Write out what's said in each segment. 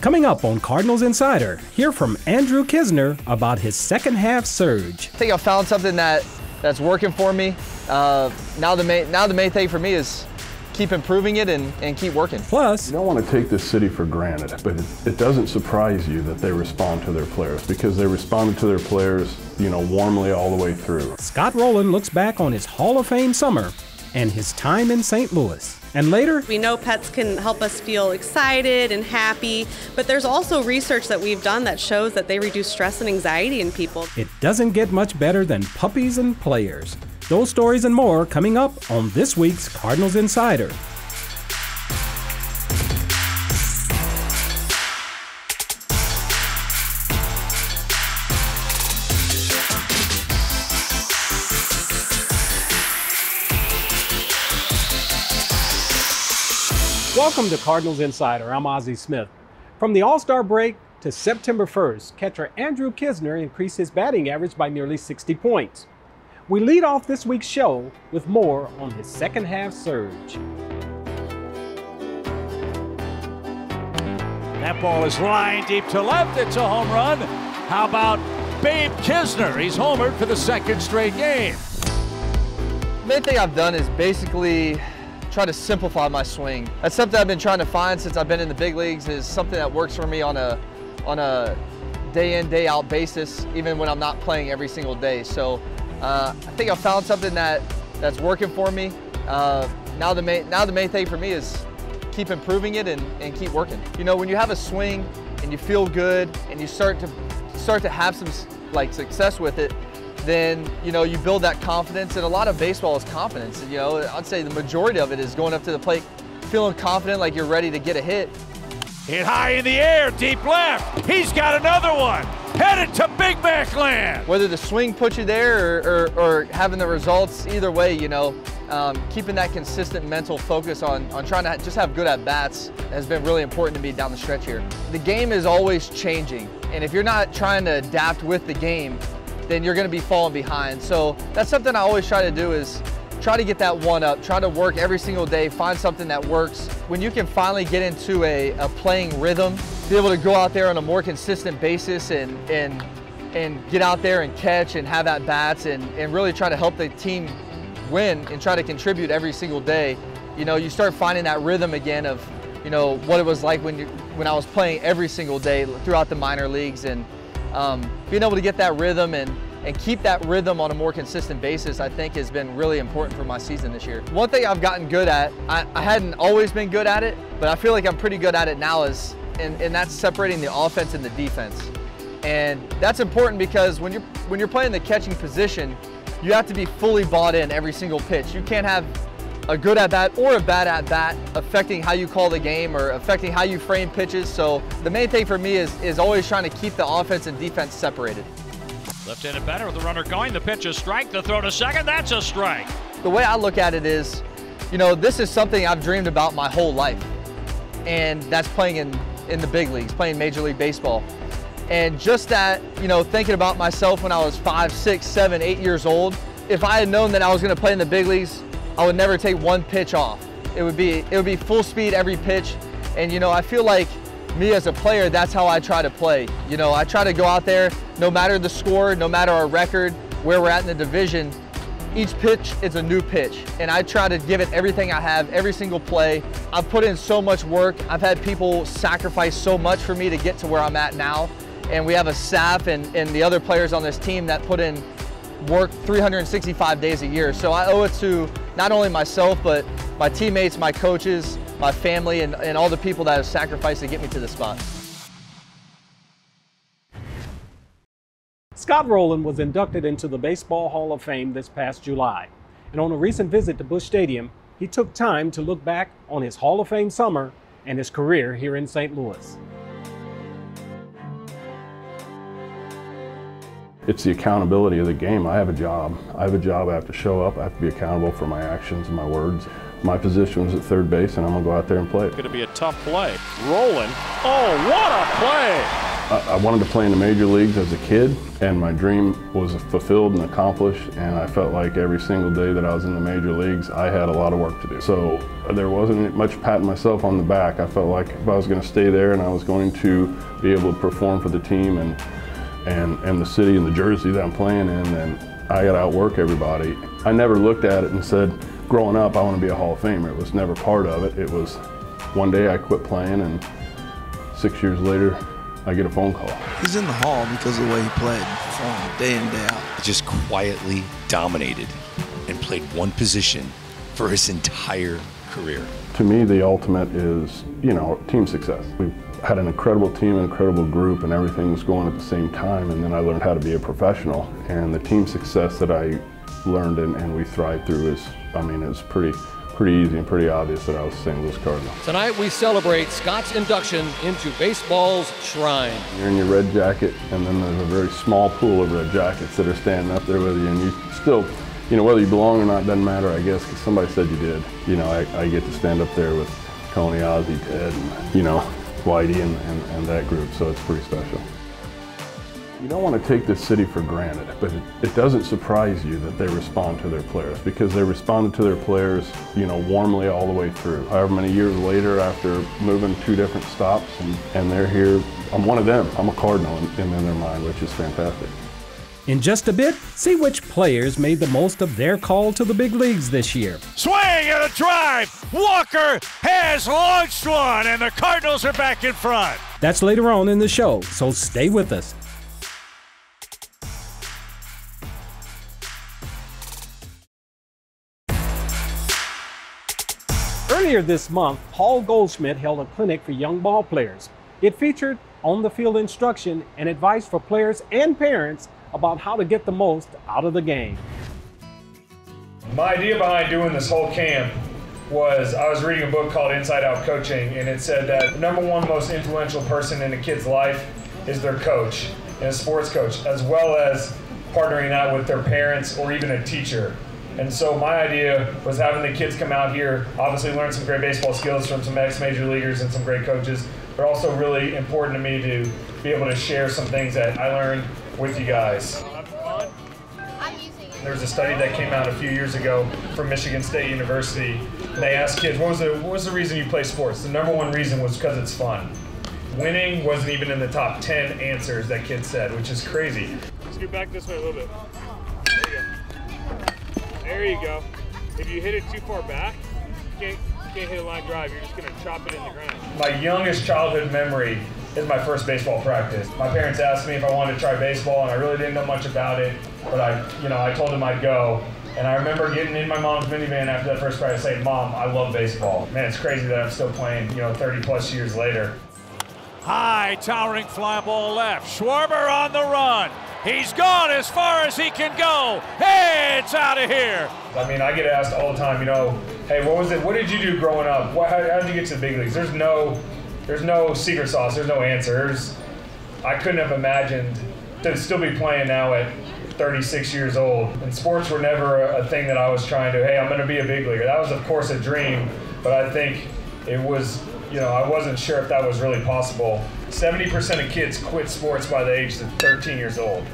Coming up on Cardinals Insider, hear from Andrew Kisner about his second half surge. I think I found something that's working for me. Now the main thing for me is keep improving it and keep working. Plus, you don't want to take this city for granted, but it doesn't surprise you that they respond to their players, because they responded to their players, warmly all the way through. Scott Rolen looks back on his Hall of Fame summer and his time in St. Louis. And later, we know pets can help us feel excited and happy, but there's also research that we've done that shows that they reduce stress and anxiety in people. It doesn't get much better than puppies and players. Those stories and more coming up on this week's Cardinals Insider. Welcome to Cardinals Insider. I'm Ozzie Smith. From the All-Star break to September 1st, catcher Andrew Kisner increased his batting average by nearly 60 points. We lead off this week's show with more on his second half surge. That ball is lined deep to left. It's a home run. How about Babe Kisner? He's homered for the second straight game. The main thing I've done is basically try to simplify my swing. That's something I've been trying to find since I've been in the big leagues, is something that works for me on a day in, day out basis, even when I'm not playing every single day. So I think I found something that's working for me. Now the main thing for me is keep improving it and keep working. When you have a swing and you feel good and you start to have some success with it, then you build that confidence. And a lot of baseball is confidence. I'd say the majority of it is going up to the plate, feeling confident, like you're ready to get a hit. Hit high in the air, deep left. He's got another one. Headed to Big Mac land. Whether the swing puts you there or having the results, either way, keeping that consistent mental focus on trying to just have good at-bats has been really important to me down the stretch here. The game is always changing, and if you're not trying to adapt with the game, then you're going to be falling behind. So that's something I always try to do, is try to get that one up, try to work every single day, find something that works. When you can finally get into a playing rhythm, be able to go out there on a more consistent basis and get out there and catch and have at bats and really try to help the team win and try to contribute every single day, you start finding that rhythm again of what it was like when I was playing every single day throughout the minor leagues, and being able to get that rhythm and keep that rhythm on a more consistent basis, I think has been really important for my season this year. One thing I've gotten good at, I hadn't always been good at it, but I feel like I'm pretty good at it now, and that's separating the offense and the defense. And that's important because when you're playing the catching position, you have to be fully bought in every single pitch. You can't have a good at-bat or a bad at-bat affecting how you call the game or affecting how you frame pitches. So the main thing for me is always trying to keep the offense and defense separated. Left-handed batter with the runner going. The pitch is strike. The throw to second. That's a strike. The way I look at it is, this is something I've dreamed about my whole life. And that's playing in the big leagues, playing Major League Baseball. And just that, thinking about myself when I was 5, 6, 7, 8 years old, if I had known that I was going to play in the big leagues, I would never take one pitch off. It would be full speed every pitch. And I feel like me as a player, that's how I try to play. I try to go out there, no matter the score, no matter our record, where we're at in the division, each pitch is a new pitch. And I try to give it everything I have, every single play. I've put in so much work. I've had people sacrifice so much for me to get to where I'm at now. And we have a staff and the other players on this team that put in work 365 days a year. So I owe it to not only myself, but my teammates, my coaches, my family, and all the people that have sacrificed to get me to this spot. Scott Rolen was inducted into the Baseball Hall of Fame this past July. And on a recent visit to Busch Stadium, he took time to look back on his Hall of Fame summer and his career here in St. Louis. It's the accountability of the game. I have a job. I have to show up. I have to be accountable for my actions and my words. My position was at third base, and I'm going to go out there and play. It's going to be a tough play. Rolen. Oh, what a play! I wanted to play in the major leagues as a kid, and my dream was fulfilled and accomplished, and I felt like every single day that I was in the major leagues, I had a lot of work to do. So there wasn't much patting myself on the back. I felt like if I was going to stay there and I was going to be able to perform for the team and the city and the jersey that I'm playing in, then I got to outwork everybody. I never looked at it and said, growing up, I want to be a Hall of Famer. It was never part of it. It was one day I quit playing, and 6 years later, I get a phone call. He's in the Hall because of the way he played, performed day in, day out. Just quietly dominated and played one position for his entire career. To me, the ultimate is, team success. We've had an incredible team, an incredible group, and everything was going at the same time, and then I learned how to be a professional. And the team success that I learned and we thrived through is, it's pretty easy and pretty obvious that I was St. Louis Cardinal. Tonight we celebrate Scott's induction into baseball's shrine. You're in your red jacket, and then there's a very small pool of red jackets that are standing up there with you, and you still, whether you belong or not doesn't matter, I guess, because somebody said you did. I get to stand up there with Tony, Ozzie, Ted, and, Whitey and that group, so it's pretty special. You don't want to take this city for granted, but it doesn't surprise you that they respond to their players, because they responded to their players, warmly all the way through. However many years later, after moving 2 different stops, and they're here, I'm one of them. I'm a Cardinal in their mind, which is fantastic. In just a bit, see which players made the most of their call to the big leagues this year. Swing and a drive. Walker has launched one, and the Cardinals are back in front. That's later on in the show, so stay with us. Earlier this month, Paul Goldschmidt held a clinic for young ball players. It featured on-the-field instruction and advice for players and parents about how to get the most out of the game. My idea behind doing this whole camp was I was reading a book called Inside Out Coaching, and it said that the #1 most influential person in a kid's life is their coach, and a sports coach, as well as partnering that with their parents or even a teacher. And so my idea was having the kids come out here, obviously learn some great baseball skills from some ex-major leaguers and some great coaches, but also really important to me to be able to share some things that I learned with you guys. There was a study that came out a few years ago from Michigan State University, and they asked kids, what was the reason you play sports? The #1 reason was because it's fun. Winning wasn't even in the top 10 answers that kids said, which is crazy. Let's get back this way a little bit. There you go. There you go. If you hit it too far back, you can't hit a line drive. You're just going to chop it in the ground. My youngest childhood memory is my first baseball practice. My parents asked me if I wanted to try baseball, and I really didn't know much about it, but I told them I'd go. And I remember getting in my mom's minivan after that first practice saying, "Mom, I love baseball." Man, it's crazy that I'm still playing, 30 plus years later. High, towering fly ball left. Schwarber on the run. He's gone as far as he can go. Hey, it's out of here. I get asked all the time, hey, what did you do growing up? How did you get to the big leagues? There's no secret sauce. There's no answers. I couldn't have imagined to still be playing now at 36 years old. And sports were never a thing that I was trying to, hey, I'm going to be a big leaguer. That was, of course, a dream, but I think it was, I wasn't sure if that was really possible. 70% of kids quit sports by the age of 13 years old.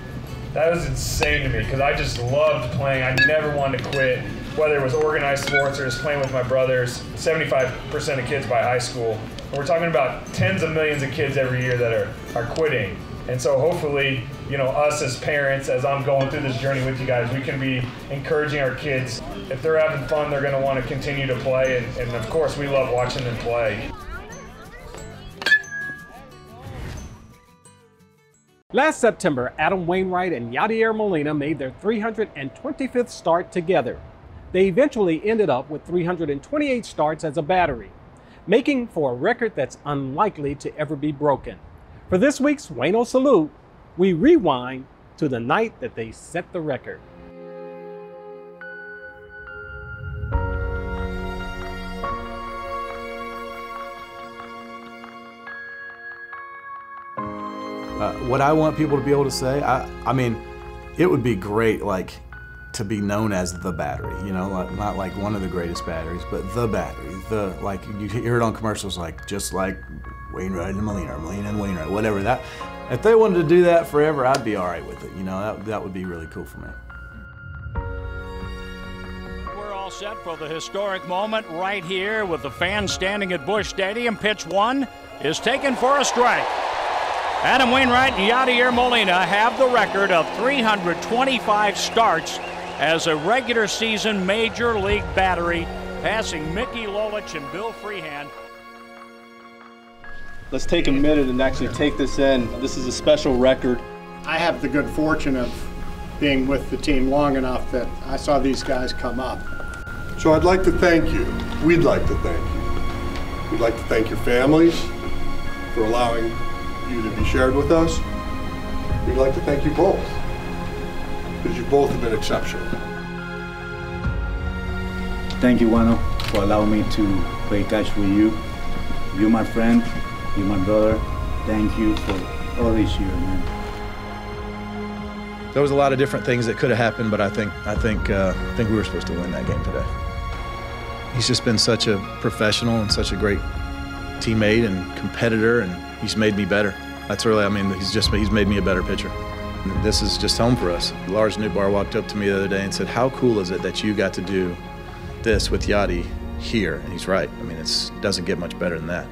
That was insane to me because I just loved playing. I never wanted to quit, whether it was organized sports or just playing with my brothers. 75% of kids by high school. And we're talking about tens of millions of kids every year that are quitting. And so hopefully, us as parents, as I'm going through this journey with you guys, we can be encouraging our kids. If they're having fun, they're going to want to continue to play. And of course, we love watching them play. Last September, Adam Wainwright and Yadier Molina made their 325th start together. They eventually ended up with 328 starts as a battery, making for a record that's unlikely to ever be broken. For this week's Waino Salute, we rewind to the night that they set the record. What I want people to be able to say, I mean, it would be great, to be known as the battery, not like one of the greatest batteries, but the battery. You hear it on commercials, just like Wainwright and Molina, or Molina and Wainwright, whatever. If they wanted to do that forever, I'd be all right with it. You know, that would be really cool for me. We're all set for the historic moment right here with the fans standing at Busch Stadium. Pitch 1 is taken for a strike. Adam Wainwright and Yadier Molina have the record of 325 starts as a regular season Major League battery, passing Mickey Lolich and Bill Freehand. Let's take a minute and actually take this in. This is a special record. I have the good fortune of being with the team long enough that I saw these guys come up. So I'd like to thank you. We'd like to thank you. We'd like to thank your families for allowing you to be shared with us. We'd like to thank you both, because you both have been exceptional. Thank you, Wano, for allowing me to play catch with you. You're my friend, you're my brother. Thank you for all these years, man. There was a lot of different things that could have happened, but I think we were supposed to win that game today. He's just been such a professional and such a great teammate and competitor, and he's made me better. That's really, I mean, he's made me a better pitcher. And this is just home for us. Lars Newbar walked up to me the other day and said, "How cool is it that you got to do this with Yadi here?" And he's right. I mean, it doesn't get much better than that.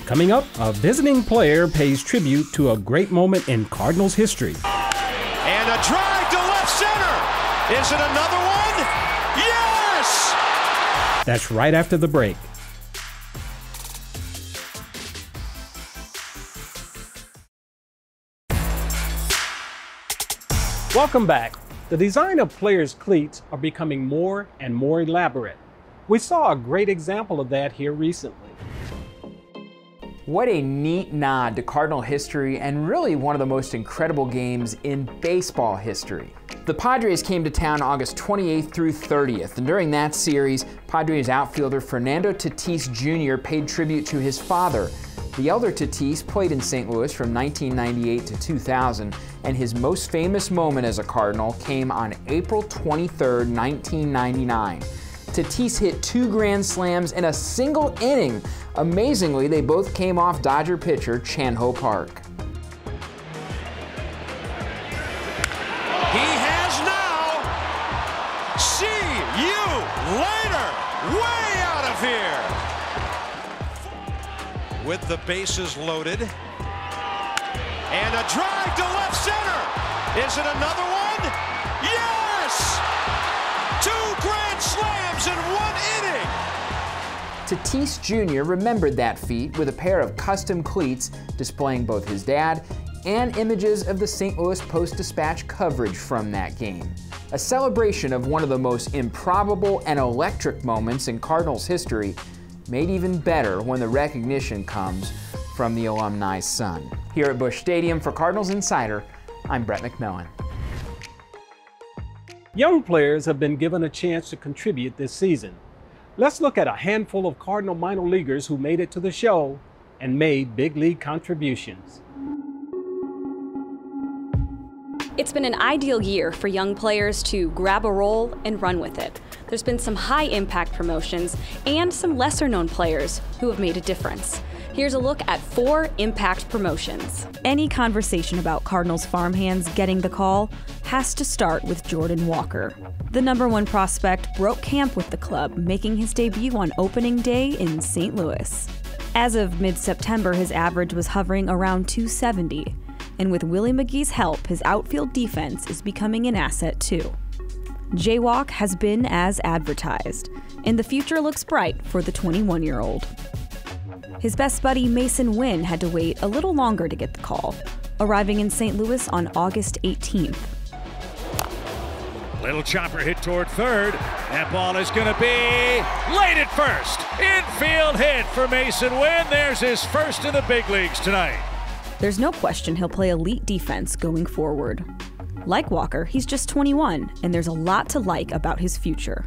Coming up, a visiting player pays tribute to a great moment in Cardinals history. And a drive to left center. Is it another one? Yes! That's right after the break. Welcome back. The design of players' cleats are becoming more and more elaborate. We saw a great example of that here recently. What a neat nod to Cardinal history and really one of the most incredible games in baseball history. The Padres came to town August 28th through 30th, and during that series, Padres outfielder Fernando Tatis Jr. paid tribute to his father. The elder Tatis played in St. Louis from 1998 to 2000, and his most famous moment as a Cardinal came on April 23rd, 1999. Tatis hit 2 grand slams in a single inning. Amazingly, they both came off Dodger pitcher Chan-Ho Park. He has now. See you later. Way out of here. With the bases loaded. And a drive to left center. Is it another one? Yes! 2 grand slams in 1 inning. Tatis Jr. remembered that feat with a pair of custom cleats displaying both his dad and images of the St. Louis Post-Dispatch coverage from that game. A celebration of one of the most improbable and electric moments in Cardinals history, made even better when the recognition comes from the alumni's son. Here at Busch Stadium for Cardinals Insider, I'm Brett McMillan. Young players have been given a chance to contribute this season. Let's look at a handful of Cardinal minor leaguers who made it to the show and made big league contributions. It's been an ideal year for young players to grab a role and run with it. There's been some high-impact promotions and some lesser-known players who have made a difference. Here's a look at 4 impact promotions. Any conversation about Cardinals farmhands getting the call has to start with Jordan Walker. The #1 prospect broke camp with the club, making his debut on opening day in St. Louis. As of mid-September, his average was hovering around .270, and with Willie McGee's help, his outfield defense is becoming an asset too. Jaywalk has been as advertised, and the future looks bright for the 21-year-old. His best buddy Mason Wynn had to wait a little longer to get the call, arriving in St. Louis on August 18th. Little chopper hit toward third. That ball is going to be late at first. Infield hit for Mason Wynn. There's his first in the big leagues tonight. There's no question he'll play elite defense going forward. Like Walker, he's just 21, and there's a lot to like about his future.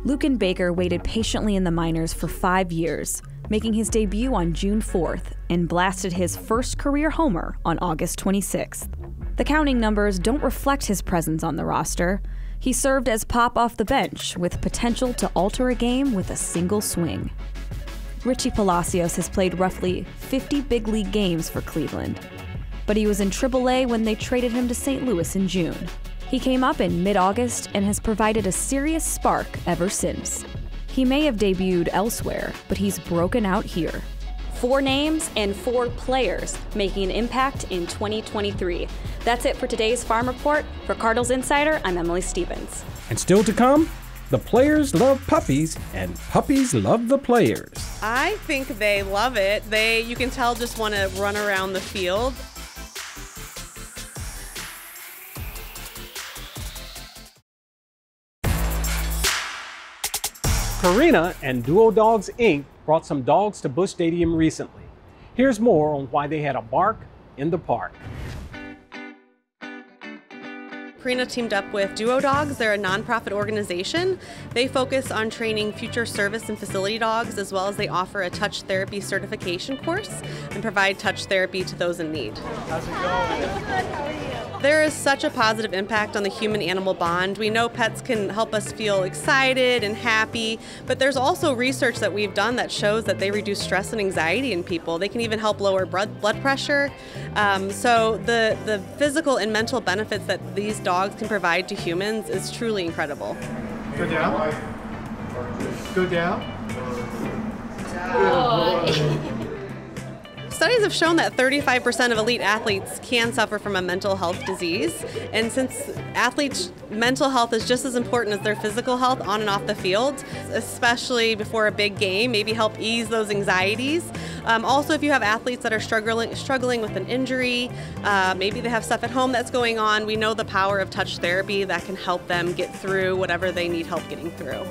Luken Baker waited patiently in the minors for 5 years, making his debut on June 4th and blasted his first career homer on August 26th. The counting numbers don't reflect his presence on the roster. He served as pop off the bench with potential to alter a game with a single swing. Richie Palacios has played roughly 50 big league games for Cleveland, but he was in AAA when they traded him to St. Louis in June. He came up in mid-August and has provided a serious spark ever since. He may have debuted elsewhere, but he's broken out here. 4 names and 4 players making an impact in 2023. That's it for today's Farm Report. For Cardinals Insider, I'm Emily Stevens. And still to come, the players love puppies and puppies love the players. I think they love it. You can tell, just want to run around the field. Purina and Duo Dogs Inc. brought some dogs to Busch Stadium recently. Here's more on why they had a bark in the park. Purina teamed up with Duo Dogs. They're a nonprofit organization. They focus on training future service and facility dogs, as well as they offer a touch therapy certification course and provide touch therapy to those in need. How's it going? There is such a positive impact on the human-animal bond. We know pets can help us feel excited and happy, but there's also research that we've done that shows that they reduce stress and anxiety in people. They can even help lower blood pressure. So the physical and mental benefits that these dogs can provide to humans is truly incredible. Go down. Go down. Studies have shown that 35% of elite athletes can suffer from a mental health disease. And since athletes' mental health is just as important as their physical health on and off the field, especially before a big game, maybe help ease those anxieties. Also, if you have athletes that are struggling with an injury, maybe they have stuff at home that's going on, we know the power of touch therapy that can help them get through whatever they need help getting through.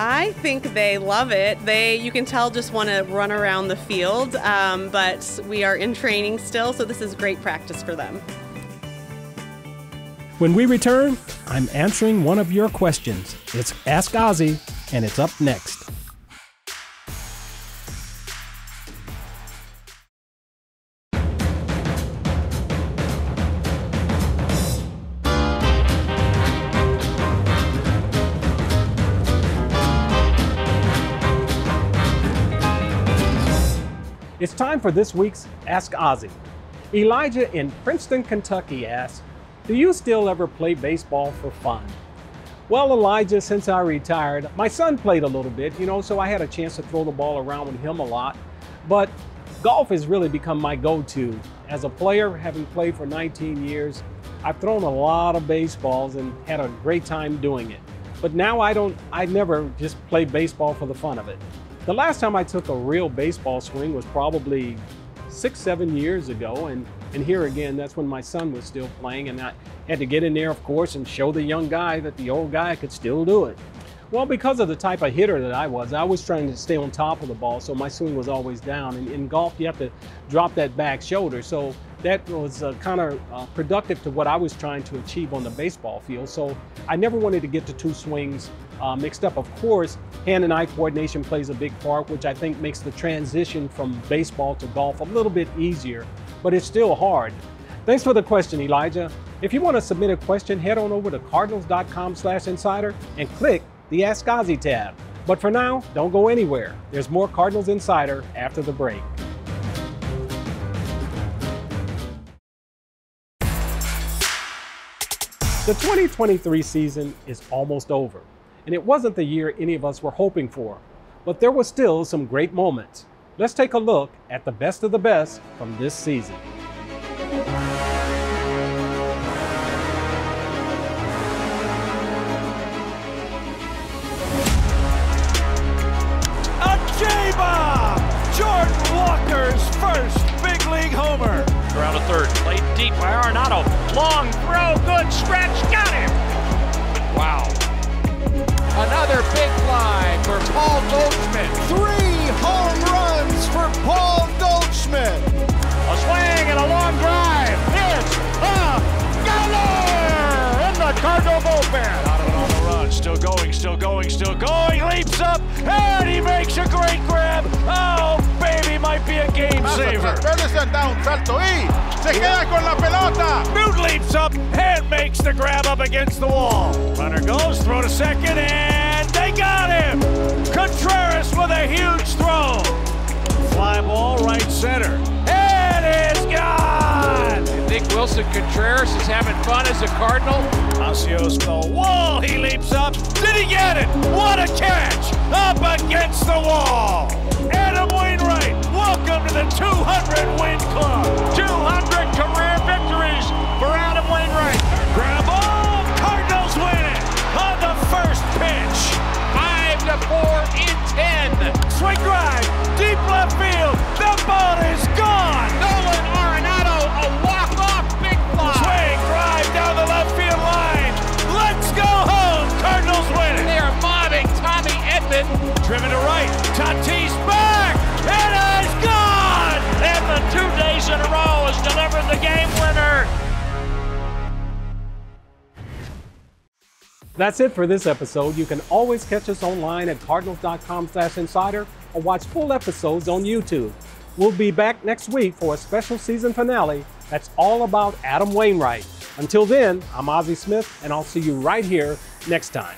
I think they love it. You can tell, just want to run around the field, but we are in training still, so this is great practice for them. When we return, I'm answering one of your questions. It's Ask Ozzie, and it's up next. It's time for this week's Ask Ozzie. Elijah in Princeton, Kentucky asks, do you still ever play baseball for fun? Well, Elijah, since I retired, my son played a little bit, so I had a chance to throw the ball around with him a lot. But golf has really become my go-to. As a player, having played for 19 years, I've thrown a lot of baseballs and had a great time doing it. But now I never just play baseball for the fun of it. The last time I took a real baseball swing was probably 6-7 years ago, and here again, that's when my son was still playing, and I had to get in there, of course, and show the young guy that the old guy could still do it. Well, because of the type of hitter that I was trying to stay on top of the ball, so my swing was always down. And in golf, you have to drop that back shoulder, so that was kind of productive to what I was trying to achieve on the baseball field. So I never wanted to get the two swings mixed up. Of course, hand and eye coordination plays a big part, which I think makes the transition from baseball to golf a little bit easier, but it's still hard. Thanks for the question, Elijah. If you want to submit a question, head on over to cardinals.com/insider and click the Ask Ozzie tab. But for now, don't go anywhere. There's more Cardinals Insider after the break. The 2023 season is almost over, and it wasn't the year any of us were hoping for, but there were still some great moments. Let's take a look at the best of the best from this season. A J-bomb! Jordan Walker's first big league homer. Around a third, played deep by Arenado. Long throw, good stretch, got him! Wow. Another big fly for Paul Goldschmidt. 3 home runs for Paul Goldschmidt. A swing and a long drive. It's a gunner in the Cardinal bullpen. Out of it on the run. Still going, still going, still going. Leaps up, and he makes a great grab. Oh, baby, might be a game saver. Newt leaps up and makes the grab up against the wall. Runner goes, throw to second, and and they got him. Contreras with a huge throw. Fly ball right center. It is gone. You think Wilson Contreras is having fun as a Cardinal? Ozzie the wall. He leaps up. Did he get it? What a catch! Up against the wall. Adam Wainwright, welcome to the 200-win club. 200 career victories for Adam Wainwright. Grab ball. Cardinals win it on the first pitch. 5-4 in 10. Swing drive, deep left field. The ball is gone. Nolan Arenado, a walk-off big fly. Swing drive down the left field line. Let's go home. Cardinals win it. They are mobbing Tommy Edman. Driven to right. Tatis back. It is gone. Edman 2 days in a row has delivered the game winner. That's it for this episode. You can always catch us online at cardinals.com/insider or watch full episodes on YouTube. We'll be back next week for a special season finale that's all about Adam Wainwright. Until then, I'm Ozzie Smith, and I'll see you right here next time.